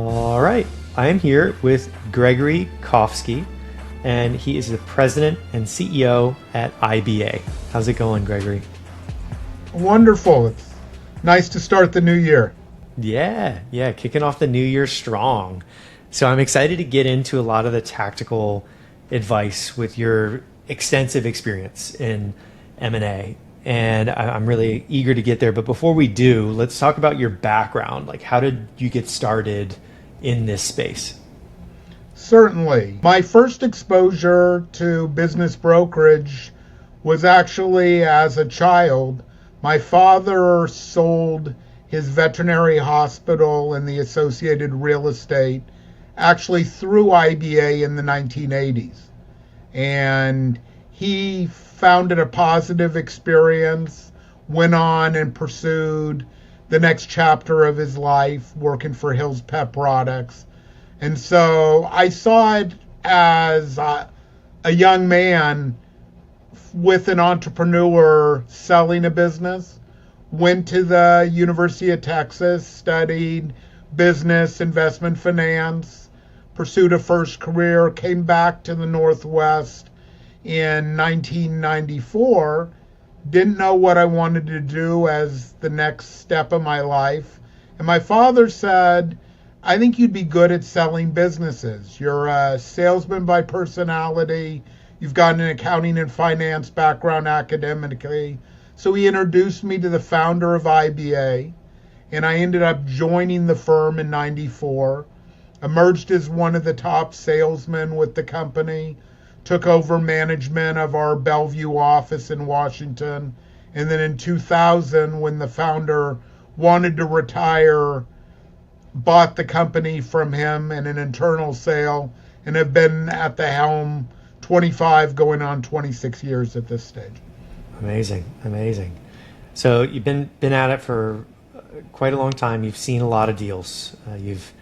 All right, I am here with Gregory Kovsky, and he is the president and CEO at IBA. How's it going, Gregory? Wonderful. It's nice to start the new year. Yeah, kicking off the new year strong. So I'm excited to get into a lot of the tactical advice with your extensive experience in M&A. And I'm really eager to get there. But before we do, let's talk about your background. Like, how did you get started in this space? Certainly. My first exposure to business brokerage was actually as a child. My father sold his veterinary hospital and the associated real estate actually through IBA in the 1980s. And he found it a positive experience, went on and pursued the next chapter of his life working for Hill's Pet Products. And so I saw it as a young man with an entrepreneur selling a business, went to the University of Texas, studied business, investment finance, pursued a first career, came back to the Northwest in 1994, didn't know what I wanted to do as the next step of my life. And my father said, I think you'd be good at selling businesses. You're a salesman by personality. You've got an accounting and finance background academically. So he introduced me to the founder of IBA, and I ended up joining the firm in 94, emerged as one of the top salesmen with the company, took over management of our Bellevue office in Washington. And then in 2000, when the founder wanted to retire, bought the company from him in an internal sale and have been at the helm 25 going on 26 years at this stage. Amazing. So you've been at it for quite a long time. You've seen a lot of deals. You've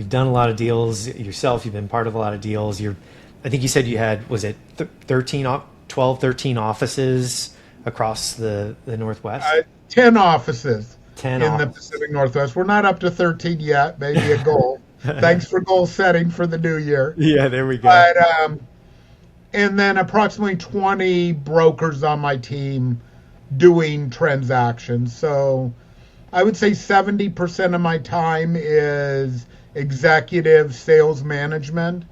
done a lot of deals yourself. You've been part of a lot of deals. I think you said you had, was it 13 offices across the Northwest? 10 offices 10 in offices. the Pacific Northwest. We're not up to 13 yet, maybe a goal. Thanks for goal setting for the new year. Yeah, there we go. But and then approximately 20 brokers on my team doing transactions. So I would say 70% of my time is executive sales management.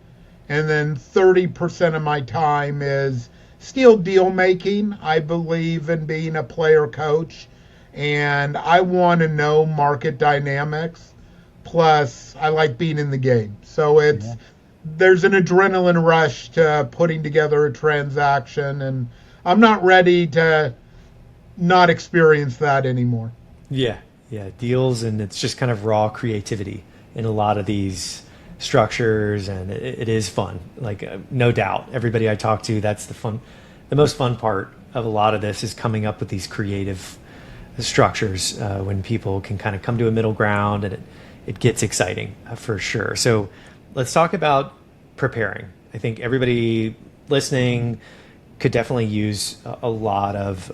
And then 30% of my time is still deal making. I believe in being a player coach, and I want to know market dynamics. Plus, I like being in the game. So there's an adrenaline rush to putting together a transaction, and I'm not ready to not experience that anymore. Yeah, deals, and it's just kind of raw creativity in a lot of these structures, and it is fun. Like, no doubt, everybody I talk to, that's the most fun part of a lot of this is coming up with these creative structures when people can kind of come to a middle ground, and it gets exciting for sure. So let's talk about preparing. I think everybody listening could definitely use a lot of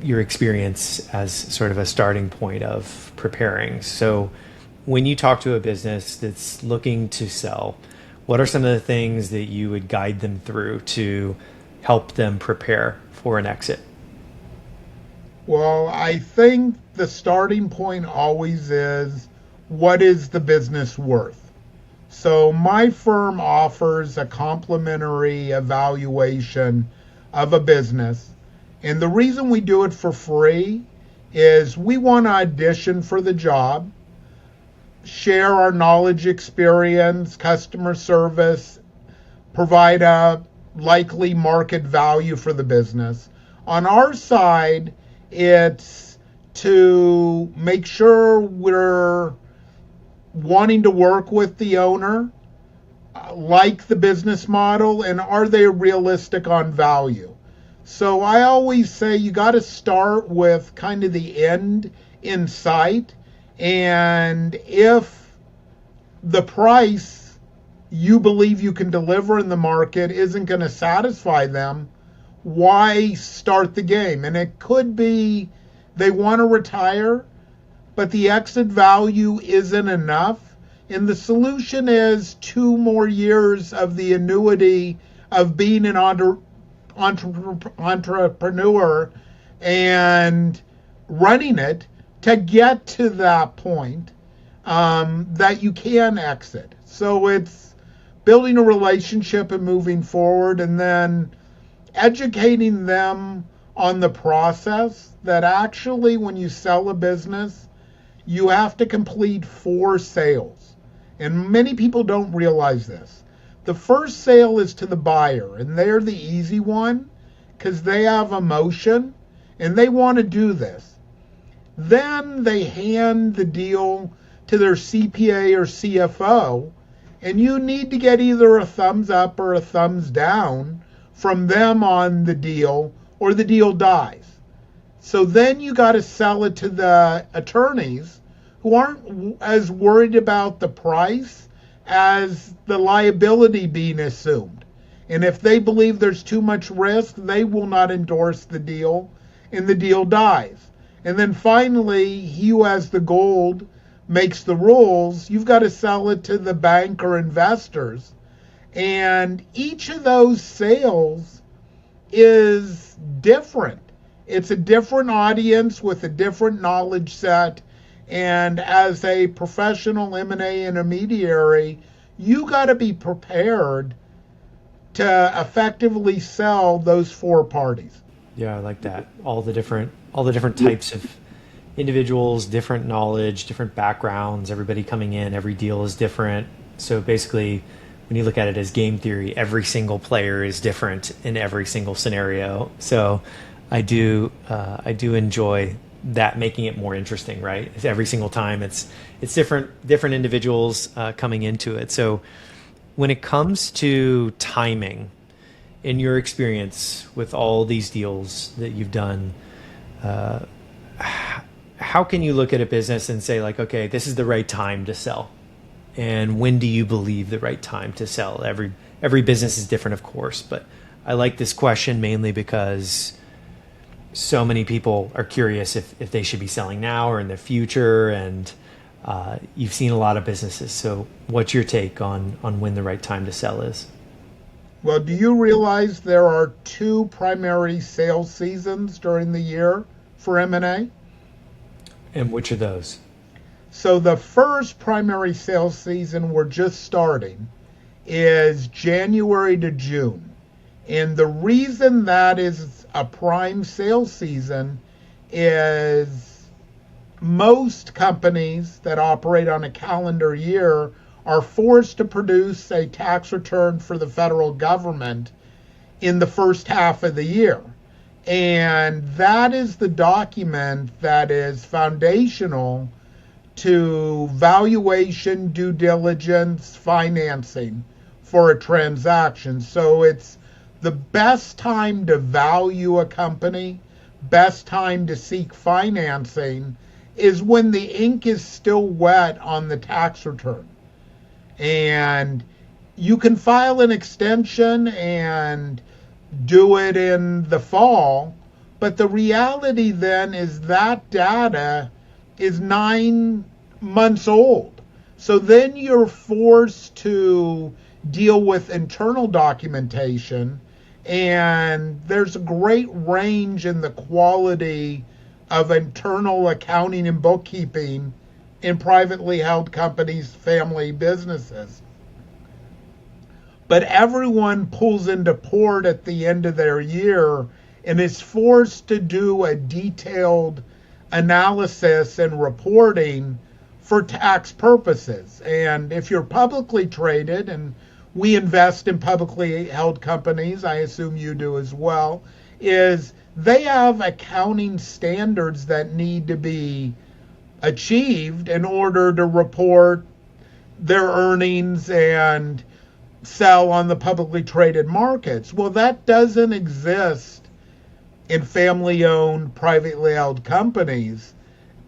your experience as sort of a starting point of preparing. So when you talk to a business that's looking to sell, what are some of the things that you would guide them through to help them prepare for an exit? Well, I think the starting point always is, what is the business worth? So my firm offers a complimentary evaluation of a business. And the reason we do it for free is we want to audition for the job, share our knowledge, experience, customer service, provide a likely market value for the business. On our side, it's to make sure we're wanting to work with the owner, like the business model, and are they realistic on value? So I always say you got to start with kind of the end in sight. And if the price you believe you can deliver in the market isn't going to satisfy them, why start the game? And it could be they want to retire, but the exit value isn't enough. And the solution is 2 more years of the annuity of being an entrepreneur and running it to get to that point that you can exit. So it's building a relationship and moving forward, and then educating them on the process that actually when you sell a business, you have to complete 4 sales. And many people don't realize this. The first sale is to the buyer, and they're the easy one because they have emotion and they want to do this. Then they hand the deal to their CPA or CFO, and you need to get either a thumbs up or a thumbs down from them on the deal, or the deal dies. So then you got to sell it to the attorneys who aren't as worried about the price as the liability being assumed. And if they believe there's too much risk, they will not endorse the deal, and the deal dies. And then finally, he who has the gold makes the rules. You've got to sell it to the bank or investors. And each of those sales is different. It's a different audience with a different knowledge set. And as a professional M&A intermediary, you got to be prepared to effectively sell those 4 parties. Yeah, I like that. All the different types of individuals, different knowledge, different backgrounds, everybody coming in, every deal is different. So basically, when you look at it as game theory, every single player is different in every single scenario. So I do enjoy that, making it more interesting, right? Every single time it's different individuals coming into it. So when it comes to timing, in your experience with all these deals that you've done, how can you look at a business and say, like, okay, this is the right time to sell? And when do you believe the right time to sell? Every business is different, of course, but I like this question mainly because so many people are curious if they should be selling now or in the future, and you've seen a lot of businesses. So what's your take on when the right time to sell is? Well, do you realize there are 2 primary sales seasons during the year for M&A? And which are those? So the first primary sales season we're just starting is January to June. And the reason that is a prime sales season is most companies that operate on a calendar year are forced to produce a tax return for the federal government in the first half of the year. And that is the document that is foundational to valuation, due diligence, financing for a transaction. So it's the best time to value a company, best time to seek financing is when the ink is still wet on the tax return. And you can file an extension and do it in the fall, but the reality then is that data is 9 months old. So then you're forced to deal with internal documentation, and there's a great range in the quality of internal accounting and bookkeeping in privately held companies, family businesses. But everyone pulls into port at the end of their year and is forced to do a detailed analysis and reporting for tax purposes. And if you're publicly traded, and we invest in publicly held companies, I assume you do as well, is they have accounting standards that need to be achieved in order to report their earnings and sell on the publicly traded markets. Well, that doesn't exist in family-owned, privately held companies.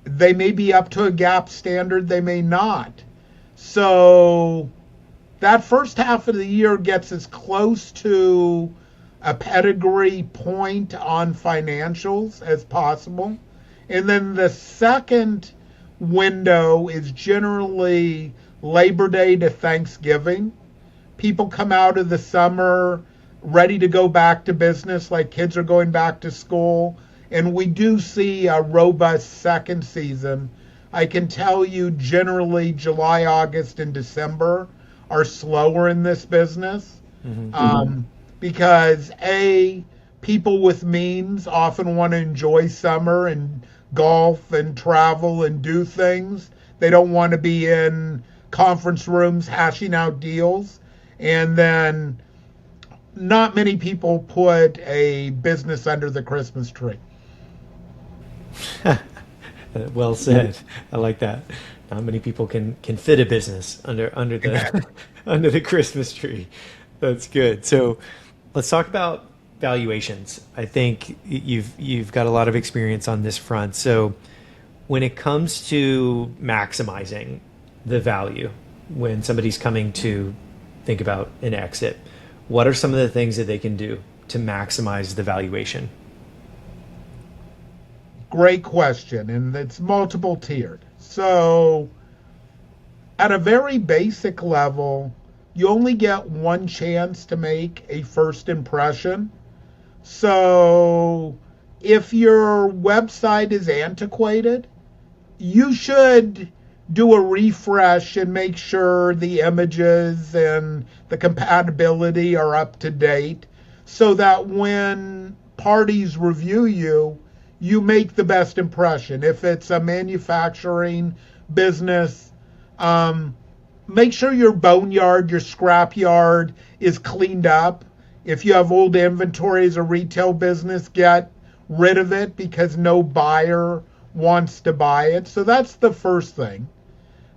They may be up to a GAAP standard, they may not. So that first half of the year gets as close to a pedigree point on financials as possible. And then the second window is generally Labor Day to Thanksgiving. People come out of the summer ready to go back to business, like kids are going back to school. And we do see a robust second season. I can tell you generally July, August, and December are slower in this business. Because people with means often want to enjoy summer and golf and travel and do things. They don't want to be in conference rooms hashing out deals. And then not many people put a business under the Christmas tree. Well said. I like that. Not many people can fit a business under the under the Christmas tree. That's good. So let's talk about valuations. I think you've got a lot of experience on this front. So when it comes to maximizing the value, when somebody's coming to think about an exit, what are some of the things that they can do to maximize the valuation? Great question, and it's multiple tiered. So at a very basic level, you only get one chance to make a first impression. So if your website is antiquated, you should do a refresh and make sure the images and the compatibility are up to date so that when parties review you, you make the best impression. If it's a manufacturing business, make sure your boneyard, your scrapyard is cleaned up. If you have old inventory as a retail business, get rid of it because no buyer wants to buy it. So that's the first thing.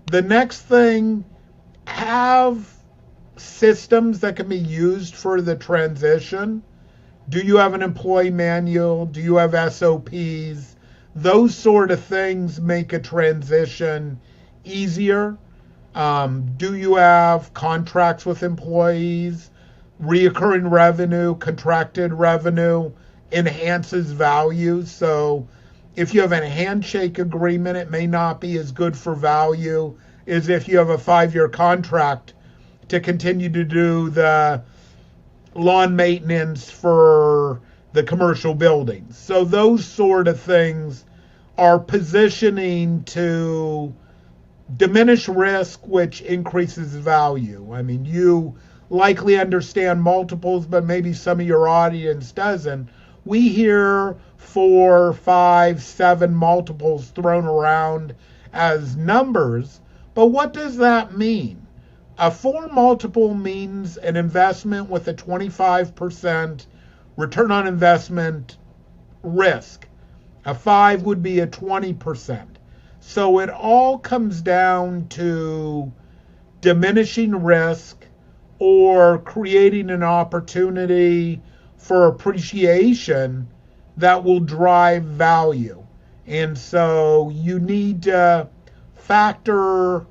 The next thing, have systems that can be used for the transition. Do you have an employee manual? Do you have SOPs? Those sort of things make a transition easier. Do you have contracts with employees? Reoccurring revenue, contracted revenue enhances value. So if you have a handshake agreement, it may not be as good for value as if you have a 5-year contract to continue to do the lawn maintenance for the commercial buildings. So those sort of things are positioning to diminish risk, which increases value. I mean, you likely understand multiples, but maybe some of your audience doesn't. We hear 4, 5, 7 multiples thrown around as numbers, but what does that mean? A 4 multiple means an investment with a 25% return on investment risk. A 5 would be a 20%. So it all comes down to diminishing risk or creating an opportunity for appreciation that will drive value. And so you need to factor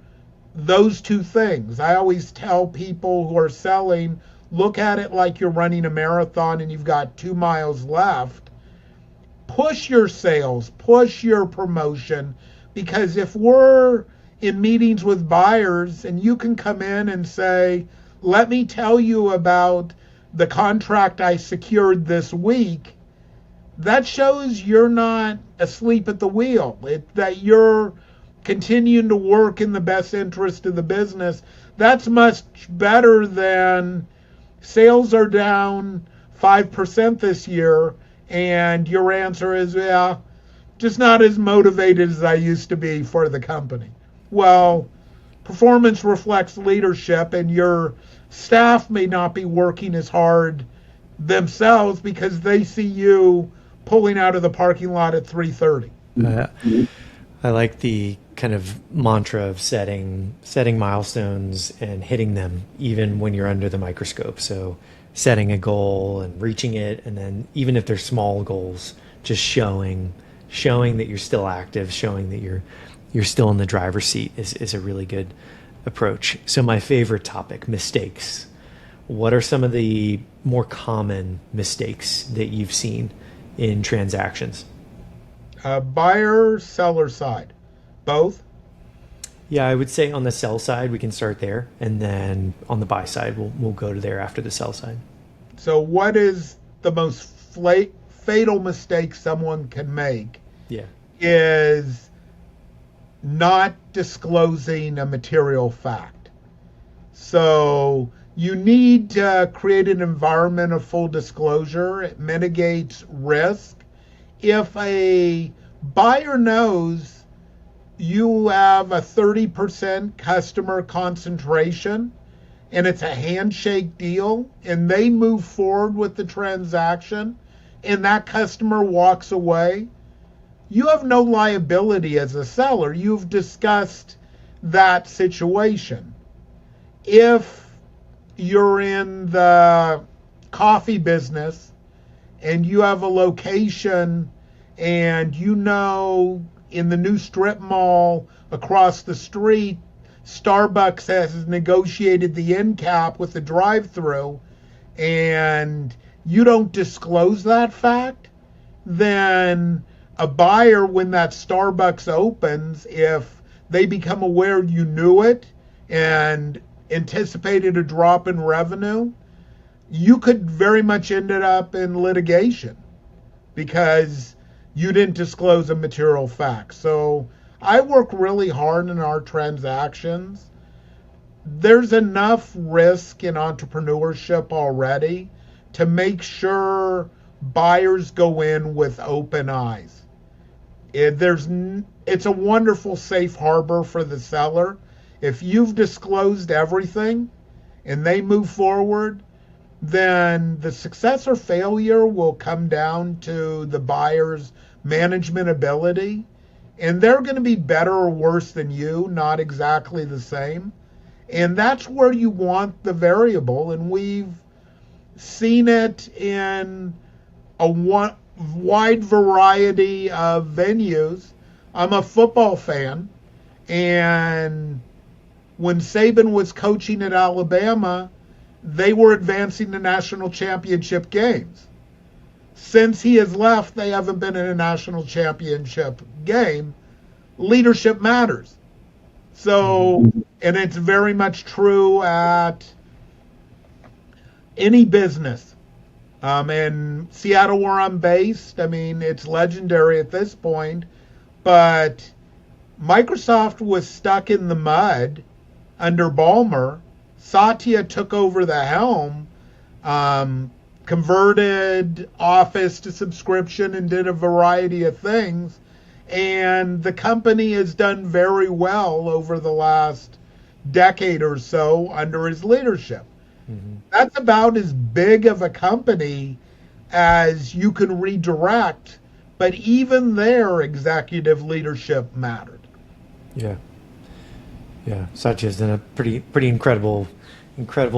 those two things. I always tell people who are selling, look at it like you're running a marathon and you've got 2 miles left. Push your sales, push your promotion, because if we're in meetings with buyers and you can come in and say, let me tell you about the contract I secured this week, that shows you're not asleep at the wheel, that you're continuing to work in the best interest of the business. That's much better than sales are down 5% this year and your answer is, yeah, just not as motivated as I used to be for the company. Well, performance reflects leadership, and your staff may not be working as hard themselves because they see you pulling out of the parking lot at 3:30. I like the kind of mantra of setting milestones and hitting them even when you're under the microscope. So setting a goal and reaching it, and then even if they're small goals, just showing that you're still active, showing that you're still in the driver's seat is a really good approach. So my favorite topic, mistakes. What are some of the more common mistakes that you've seen in transactions? Buyer, seller side, both? Yeah, I would say on the sell side, we can start there. And then on the buy side, we'll go to there after the sell side. So, what is the most fatal mistake someone can make Yeah. is not disclosing a material fact. So, you need to create an environment of full disclosure. It mitigates risk. If a buyer knows you have a 30% customer concentration and it's a handshake deal and they move forward with the transaction and that customer walks away, you have no liability as a seller. You've discussed that situation. If you're in the coffee business and you have a location and you know in the new strip mall across the street, Starbucks has negotiated the end cap with the drive-through, and you don't disclose that fact, then a buyer, when that Starbucks opens, if they become aware you knew it and anticipated a drop in revenue, you could very much end up in litigation because you didn't disclose a material fact. So I work really hard in our transactions. There's enough risk in entrepreneurship already to make sure buyers go in with open eyes. It's a wonderful safe harbor for the seller. If you've disclosed everything and they move forward, then the success or failure will come down to the buyer's management ability. And they're going to be better or worse than you, not exactly the same. And that's where you want the variable. And we've seen it in a wide variety of venues. I'm a football fan. And when Saban was coaching at Alabama, they were advancing to national championship games. Since he has left, they haven't been in a national championship game. Leadership matters. So, and it's very much true at any business. In Seattle, where I'm based, I mean, it's legendary at this point, but Microsoft was stuck in the mud under Ballmer. Satya took over the helm, converted Office to subscription and did a variety of things. And the company has done very well over the last decade or so under his leadership. Mm-hmm. That's about as big of a company as you can redirect, but even their executive leadership mattered. Yeah. Yeah. Satya's done a pretty incredible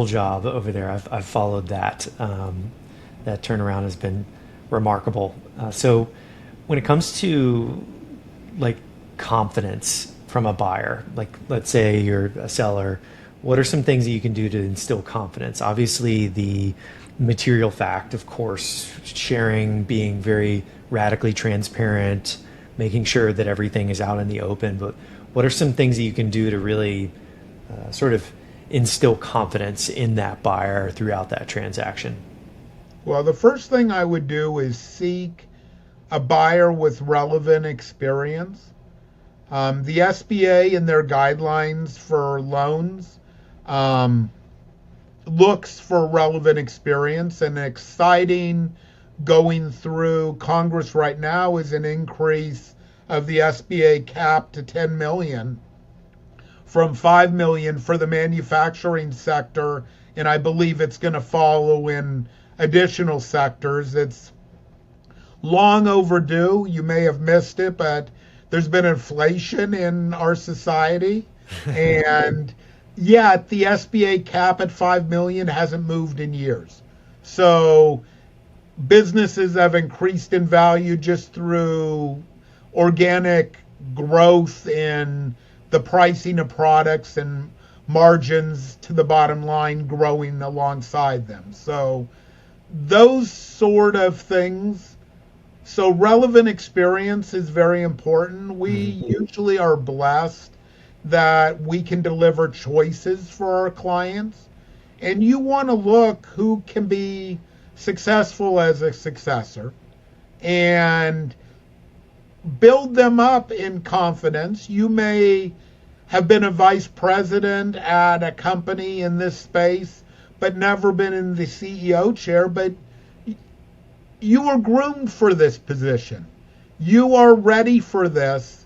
job over there. I've followed that. That turnaround has been remarkable. So when it comes to like confidence from a buyer, like let's say you're a seller, what are some things that you can do to instill confidence? Obviously the material fact, of course, sharing, being very radically transparent, making sure that everything is out in the open. But what are some things that you can do to really sort of instill confidence in that buyer throughout that transaction? Well, the first thing I would do is seek a buyer with relevant experience. The SBA in their guidelines for loans looks for relevant experience, and exciting going through Congress right now is an increase of the SBA cap to 10 million from 5 million for the manufacturing sector, and I believe it's going to follow in additional sectors. It's long overdue. You may have missed it, but there's been inflation in our society. And yet the SBA cap at 5 million hasn't moved in years. So businesses have increased in value just through organic growth in the pricing of products and margins to the bottom line growing alongside them. So those sort of things. So relevant experience is very important. We usually are blessed that we can deliver choices for our clients. And you want to look who can be successful as a successor and build them up in confidence. You may have been a vice president at a company in this space, but never been in the CEO chair, but you were groomed for this position. You are ready for this.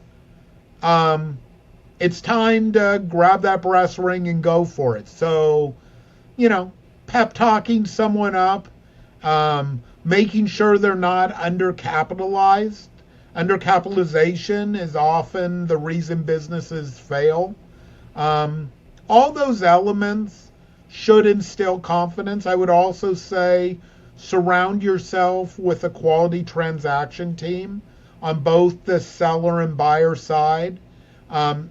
It's time to grab that brass ring and go for it. So, pep talking someone up, making sure they're not undercapitalized. Undercapitalization is often the reason businesses fail. All those elements should instill confidence. I would also say surround yourself with a quality transaction team on both the seller and buyer side.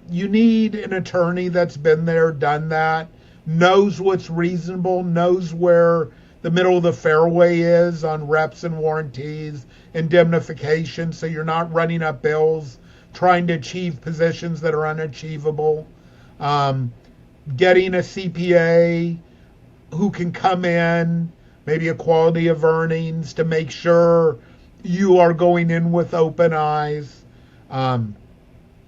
You need an attorney that's been there, done that, knows what's reasonable, knows where the middle of the fairway is on reps and warranties, indemnification, so you're not running up bills, trying to achieve positions that are unachievable. Getting a CPA who can come in, maybe a quality of earnings to make sure you are going in with open eyes.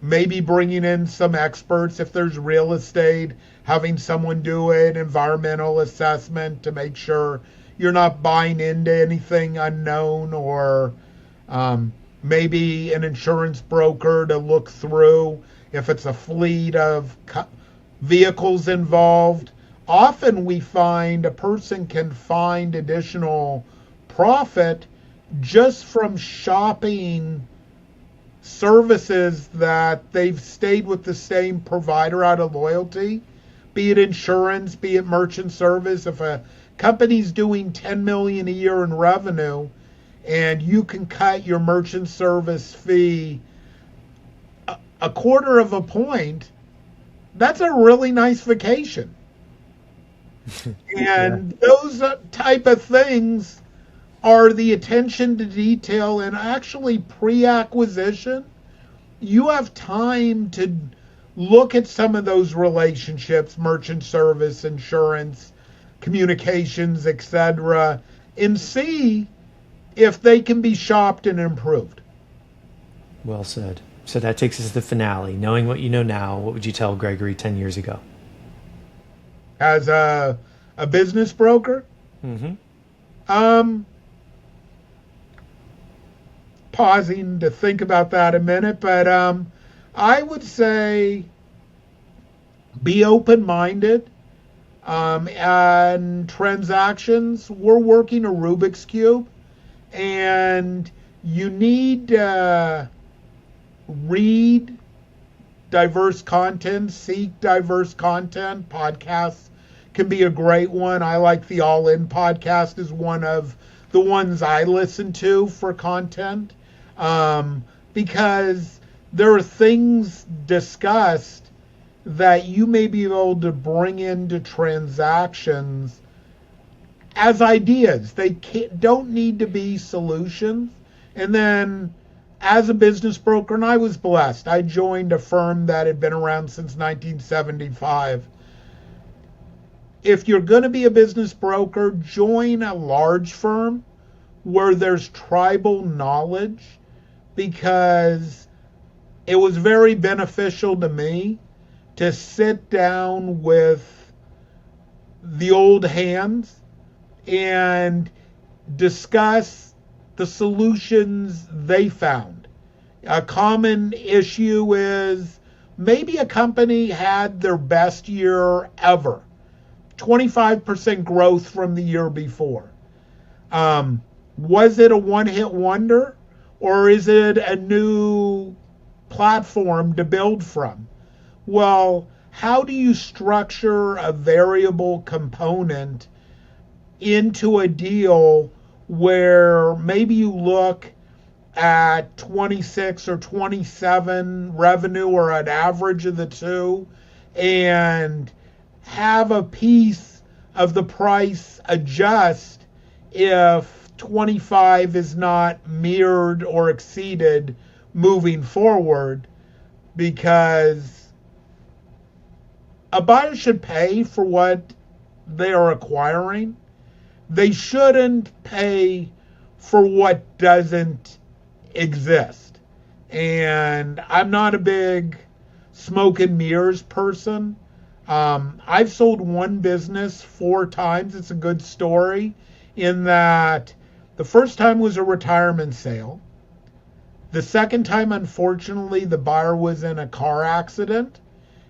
Maybe bringing in some experts if there's real estate, having someone do an environmental assessment to make sure you're not buying into anything unknown, or maybe an insurance broker to look through if it's a fleet of vehicles involved. Often we find a person can find additional profit just from shopping services that they've stayed with the same provider out of loyalty, be it insurance, be it merchant service. If a company's doing $10 million a year in revenue and you can cut your merchant service fee a quarter of a point, that's a really nice vacation. And those type of things are the attention to detail. And actually pre-acquisition, you have time to look at some of those relationships, merchant service, insurance, communications, etc., and see if they can be shopped and improved. Well said. So that takes us to the finale. Knowing what you know now, what would you tell Gregory 10 years ago? As a business broker? Pausing to think about that a minute, but I would say be open-minded. And transactions, we're working a Rubik's Cube, and you need to read diverse content, seek diverse content. Podcasts can be a great one. I like the All In podcast is one of the ones I listen to for content, because there are things discussed that you may be able to bring into transactions as ideas. They don't need to be solutions. And then as a business broker, and I was blessed, I joined a firm that had been around since 1975. If you're going to be a business broker, join a large firm where there's tribal knowledge, because it was very beneficial to me to sit down with the old hands and discuss the solutions they found. A common issue is maybe a company had their best year ever, 25% growth from the year before. Was it a one-hit wonder, or is it a new platform to build from? Well, how do you structure a variable component into a deal where maybe you look at 26 or 27 revenue, or an average of the two, and have a piece of the price adjust if 25 is not mirrored or exceeded moving forward? Because a buyer should pay for what they are acquiring. They shouldn't pay for what doesn't exist. And I'm not a big smoke and mirrors person. I've sold one business 4 times. It's a good story in that the first time was a retirement sale. The second time, unfortunately, the buyer was in a car accident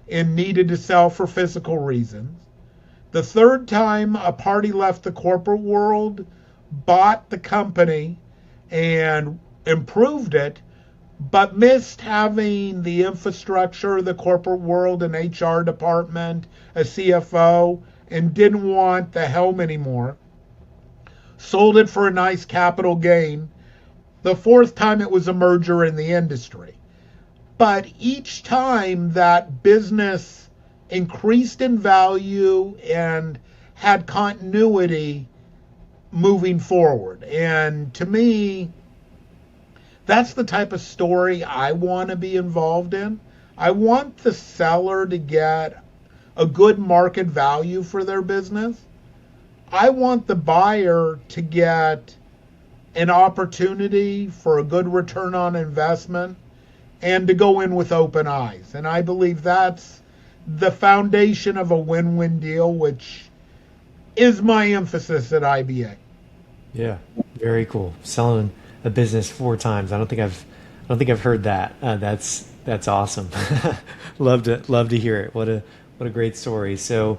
and needed to sell for physical reasons. The third time, a party left the corporate world, bought the company, and improved it, but missed having the infrastructure, the corporate world, an HR department, a CFO, and didn't want the helm anymore. Sold it for a nice capital gain. The fourth time it was a merger in the industry. But each time that business increased in value and had continuity moving forward. And to me, that's the type of story I want to be involved in. I want the seller to get a good market value for their business. I want the buyer to get an opportunity for a good return on investment and to go in with open eyes. And I believe that's the foundation of a win-win deal, which is my emphasis at IBA. Yeah, very cool. Selling a business 4 times. I don't think I've heard that. That's awesome. love to hear it. What a great story. So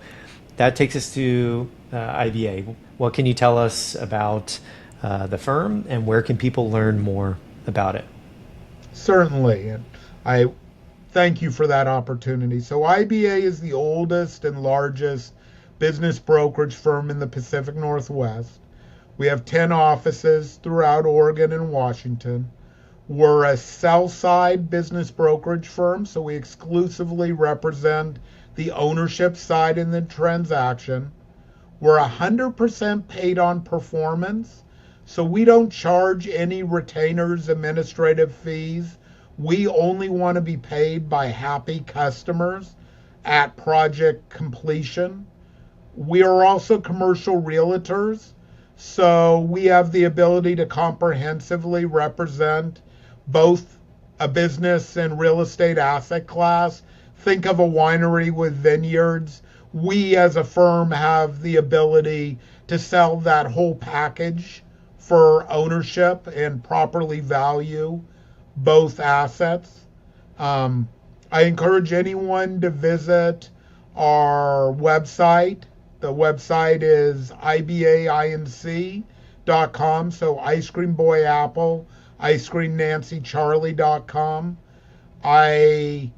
that takes us to IBA. What can you tell us about the firm, and where can people learn more about it? Certainly, and I thank you for that opportunity. So IBA is the oldest and largest business brokerage firm in the Pacific Northwest. We have 10 offices throughout Oregon and Washington. We're a sell-side business brokerage firm, so we exclusively represent the ownership side in the transaction. We're 100% paid on performance, so we don't charge any retainers, administrative fees. We only want to be paid by happy customers at project completion. We are also commercial realtors, so we have the ability to comprehensively represent both a business and real estate asset class. Think of a winery with vineyards. We as a firm have the ability to sell that whole package for ownership and properly value both assets. I encourage anyone to visit our website. The website is ibainc.com, so Ice Cream Boy Apple, Ice Cream Nancy Charlie.com. I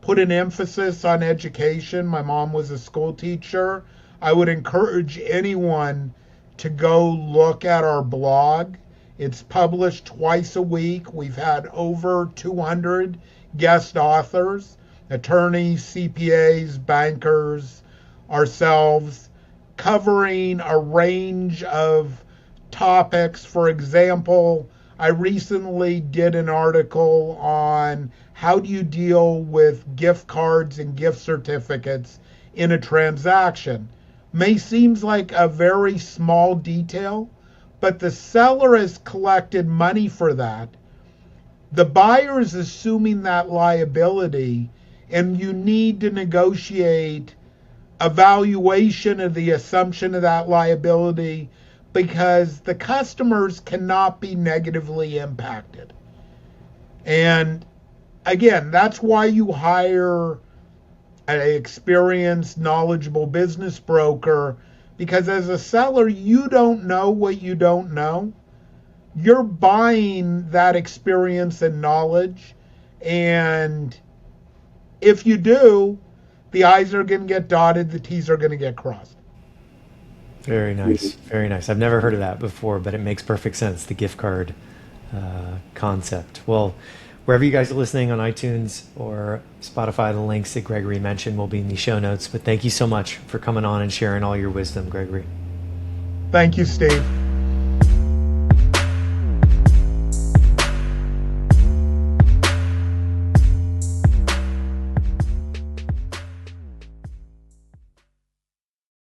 put an emphasis on education. My mom was a school teacher. I would encourage anyone to go look at our blog. It's published twice a week. We've had over 200 guest authors, attorneys, CPAs, bankers, ourselves, covering a range of topics. For example, I recently did an article on how do you deal with gift cards and gift certificates in a transaction. May seems like a very small detail, but the seller has collected money for that. The buyer is assuming that liability, and you need to negotiate a valuation of the assumption of that liability because the customers cannot be negatively impacted. And again, that's why you hire an experienced, knowledgeable business broker, because as a seller, you don't know what you don't know. You're buying that experience and knowledge, and if you do, the I's are going to get dotted, the T's are going to get crossed. Very nice. Very nice. I've never heard of that before, but it makes perfect sense, the gift card concept. Well, wherever you guys are listening on iTunes or Spotify, the links that Gregory mentioned will be in the show notes. But thank you so much for coming on and sharing all your wisdom, Gregory. Thank you, Steve.